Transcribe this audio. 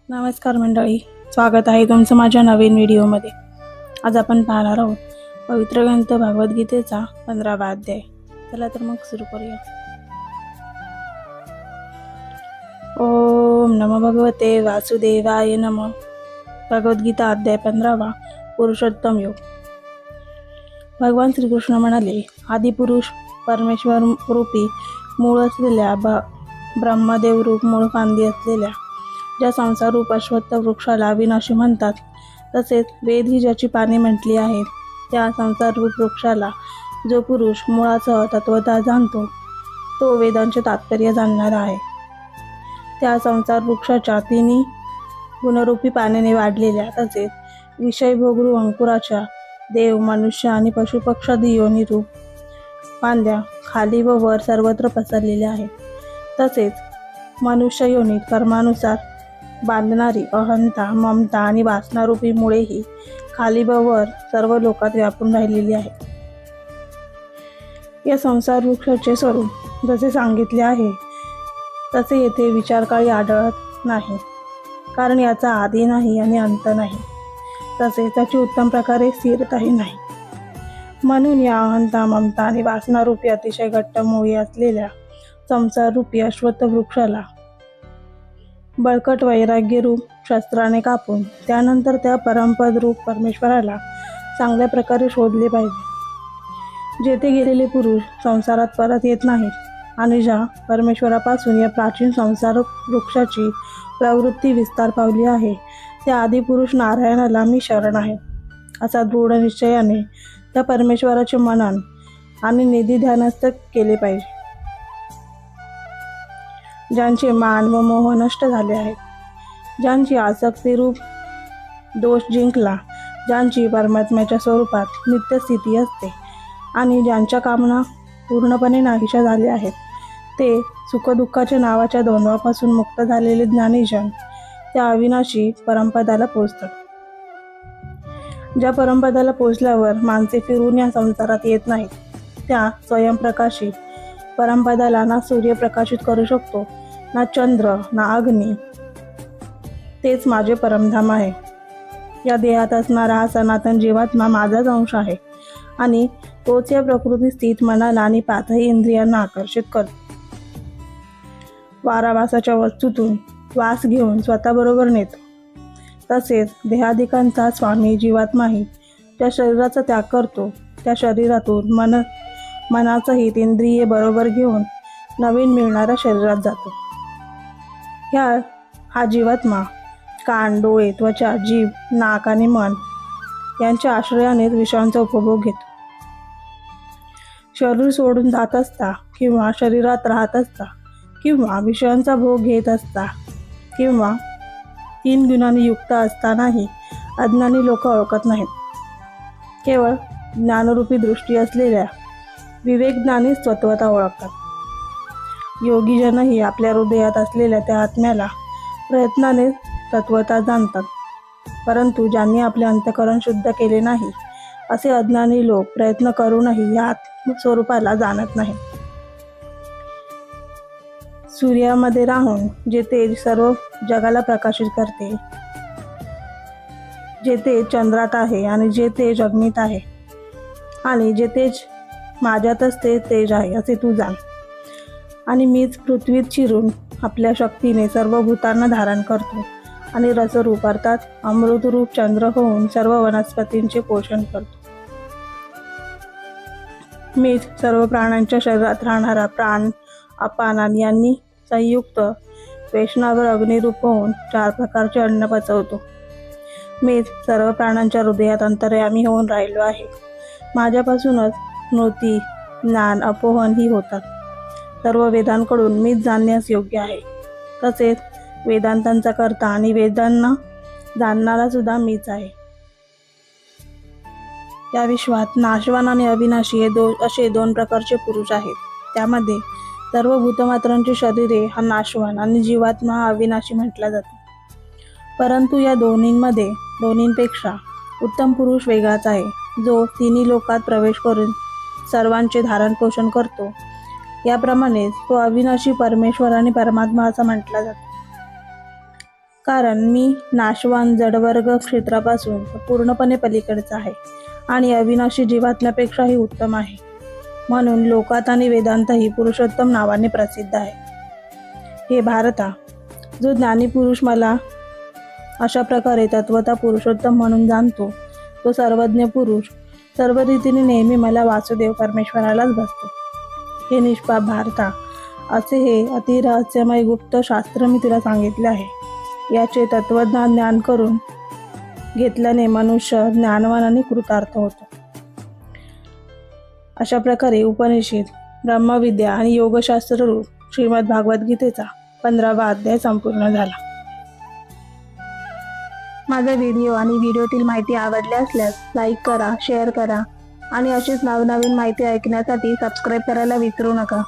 नमस्कार मंडळी, स्वागत आहे तुमचं माझ्या नवीन व्हिडिओमध्ये. आज आपण पाहणार आहोत पवित्र ग्रंथ भगवद्गीतेचा 15वा अध्याय. चला तर मग सुरू करूया. ओम नमो भगवते वासुदेवाय नमः. भगवद्गीता अध्याय 15वा, पुरुषोत्तम योग. भगवान श्रीकृष्ण म्हणाले, आदिपुरुष परमेश्वर रूपी मूळ असलेल्या ब्रह्मदेव रूप मूळ फांदी असलेल्या ज्या संसार रूप अश्वत्थ वृक्षाला अविनाशी म्हणतात, तसेच वेद ही ज्याची पाने म्हटली आहेत, त्या संसार रूप वृक्षाला जो पुरुष मुळासह तत्वतः जाणतो, तो वेदांचे तात्पर्य जाणणारा आहे. त्या संसार वृक्षाच्या तिन्ही गुणरूपी पानेने वाढलेल्या तसेच विषय भोगरू अंकुराच्या देव, मनुष्य आणि पशुपक्षादी योनी रूप फांद्या खाली व वर सर्वत्र पसरलेल्या आहेत. तसेच मनुष्य योनीत कर्मानुसार बांधणारी अहंता, ममता आणि वासनारूपी मुळेही खाली व वर सर्व लोकात व्यापून राहिलेली आहे. या संसार वृक्षाचे स्वरूप जसे सांगितले आहे तसे येथे विचारकाळी आढळत नाही, कारण याचा आदी नाही आणि अंत नाही, तसेच त्याची उत्तम प्रकारे स्थिरताही नाही. म्हणून या अहंता, ममता आणि वासनारूपी अतिशय घट्ट मुळी असलेल्या संसार रूपी अश्वत्थ वृक्षाला बळकट वैराग्य रूप शस्त्राने कापून त्यानंतर त्या परमपद रूप परमेश्वराला चांगल्या प्रकारे शोधले पाहिजे. जेथे गेलेले पुरुष संसारात परत येत नाहीत आणि ज्या परमेश्वरापासून या प्राचीन संसार वृक्षाची प्रवृत्ती विस्तार पावली आहे, त्या आदिपुरुष नारायणाला मी शरण आहे असा दृढ निश्चयाने त्या परमेश्वराचे मनन आणि निधी ध्यानस्थ केले पाहिजे. ज्यांचे मान व मोह नष्ट झाले आहेत, ज्यांची आसक्ती रूप दोष जिंकला, ज्यांची परमात्म्याच्या स्वरूपात नित्य स्थिती असते आणि ज्यांच्या कामना पूर्णपणे नाहीशा झाल्या आहेत, ते सुखदुःखाच्या नावाच्या द्वंद्वापासून मुक्त झालेले ज्ञानीजन त्या अविनाशी परमपदाला पोचतात. ज्या परमपदाला पोचल्यावर माणसे फिरून या संसारात येत नाहीत, त्या स्वयंप्रकाशी परमपदाला ना सूर्य प्रकाशित करू शकतो, ना चंद्र, ना अग्नी. तेच माझे परमधाम आहे. या देहात असणारा हा सनातन जीवात्मा माझाच अंश आहे आणि तोच या प्रकृती स्थित मनाला आणि पाचही इंद्रियांना आकर्षित करतो. वारावासाच्या वस्तूतून वास घेऊन स्वतःबरोबर नेतो. तसेच देहादिकांचा स्वामी जीवात्माही ज्या शरीराचा त्याग करतो, त्या शरीरातून मनासहित इंद्रिये बरोबर घेऊन नवीन मिळणाऱ्या शरीरात जातो. हा जीवात्मा कान, डोळे, त्वचा, जीभ, नाक आणि मन यांच्या आश्रयानेच विषयांचा उपभोग घेतो. शरीर सोडून जात असता किंवा शरीरात राहत असता किंवा विषयांचा भोग घेत असता किंवा 3 गुणांनी युक्त असतानाही अज्ञानी लोक ओळखत नाहीत. केवळ ज्ञानरूपी दृष्टी असलेल्या विवेकज्ञानीच तत्वता ओळखतात. योगीजनही आपल्या हृदयात असलेल्या त्या आत्म्याला प्रयत्नाने तत्वता जाणतात. परंतु ज्यांनी आपले अंतःकरण शुद्ध केले नाही असे अज्ञानी लोक प्रयत्न करूनही या आत्मस्वरूपाला जाणत नाही. सूर्यामध्ये राहून जे तेज सर्व जगाला प्रकाशित करते, जे तेज चंद्रात आहे आणि जे तेज अग्नीत आहे आणि जे तेज माझ्यातच ते तेज आहे असे तू जाण. आणि मीच पृथ्वीत शिरून आपल्या शक्तीने सर्व भूतांना धारण करतो आणि रसरूप अर्थात अमृतरूप चंद्र होऊन सर्व वनस्पतींचे पोषण करतो. मीच सर्व प्राण्यांच्या शरीरात राहणारा प्राण, अपान आणि यांनी संयुक्त वेष्णावर अग्निरूप होऊन 4 प्रकारचे अन्न पचवतो. मीच सर्व प्राण्यांच्या हृदयात अंतर्यामी होऊन राहिलो आहे. माझ्यापासूनच स्मृती, ज्ञान, अपोहन ही होतात. सर्व वेदांकडून मीच जाणण्यास योग्य आहे. तसेच वेदांतांचा कर्ता आणि वेदांना जाणणारा सुद्धा मीच आहे. या विश्वात नाशवान आणि अविनाशी असे 2 प्रकारचे पुरुष आहेत. त्यामध्ये सर्व भूतमात्रांची शरीरे हा नाशवान आणि जीवात्मा हा अविनाशी म्हटला जातो. परंतु या दोन्हींपेक्षा उत्तम पुरुष वेगळाच आहे, जो 3 लोकात प्रवेश करून सर्वांचे धारण पोषण करतो. याप्रमाणेच तो अविनाशी परमेश्वर आणि परमात्मा असा म्हटला जातो. कारण मी नाशवान जडवर्ग क्षेत्रापासून पूर्णपणे पलीकडचा आहे आणि अविनाशी जीवात्म्यापेक्षाही उत्तम आहे. म्हणून लोकात आणि वेदांतही पुरुषोत्तम नावाने प्रसिद्ध आहे. हे भारता, जो ज्ञानी पुरुष मला अशा प्रकारे तत्वता पुरुषोत्तम म्हणून जाणतो, तो सर्वज्ञ पुरुष सर्व रीतीने नेहमी मला वासुदेव परमेश्वरालाच बसतो. हे निष्पाप भारता, असे हे अतिरहस्यमय गुप्त शास्त्र मी तुला सांगितले आहे. याचे तत्वज्ञान ज्ञान करून घेतल्याने मनुष्य ज्ञानवान आणि कृतार्थ होतो. अशा प्रकारे उपनिषद, ब्रह्मविद्या आणि योगशास्त्र रूप श्रीमद भागवद्गीतेचा 15वा अध्याय संपूर्ण झाला. माझा व्हिडिओ आणि व्हिडिओतील माहिती आवडली असल्यास लाईक करा, शेअर करा आणि अशीच नवनवीन माहिती ऐकण्यासाठी सबस्क्राईब करायला विसरू नका.